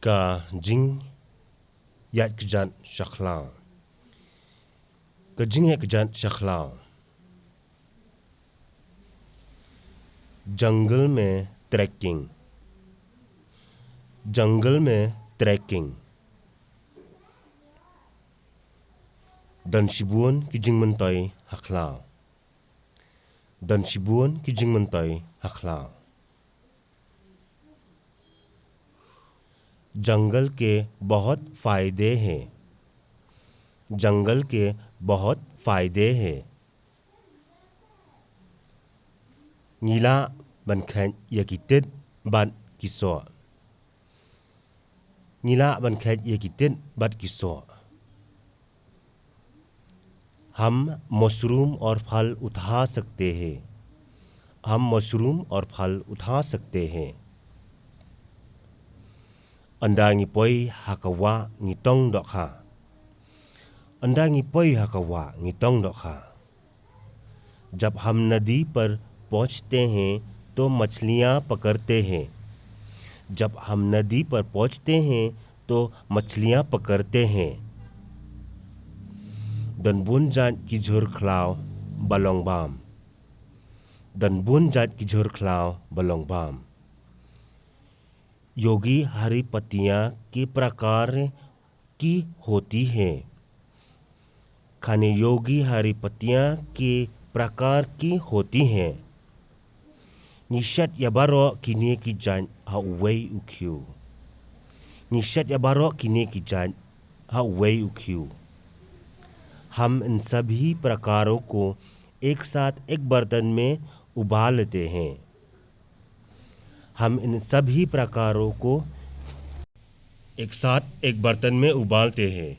ka jing yat kjan shakhla ka jing yat kjan shakhla जंगल में trekking जंगल में trekking dan sibuan ki jingmentai hakla dan sibuan ki jingmentai hakla जंगल के बहुत फायदे हैं जंगल के बहुत फायदे हैं नीला बनखैन यकितेद बन किसो नीला बनखैन यकितेद बन किसो हम मशरूम और फल उठा सकते हैं हम मशरूम और फल उठा सकते हैं अंडा ngipoy hakawa ngitong dokha अंडा ngipoy hakawa ngitong dokha जब हम नदी पर पहुंचते हैं तो मछलियां पकड़ते हैं जब हम नदी पर पहुंचते हैं तो मछलियां पकड़ते हैं Dan bunjan ki jhur khlaw balong bam Dan bunjan ki jhur khlaw balong bam योगी हरी पत्तियां के प्रकार की होती हैं खाने योगी हरी पत्तियां के प्रकार की होती हैं निशत yabaro kini ki jan haway ukyu निशत yabaro kini की jan haway ukyu हम इन सभी प्रकारों को एक साथ एक बर्तन में उबाल लेते हैं हम इन सभी प्रकारों को एक साथ एक बर्तन में उबालते हैं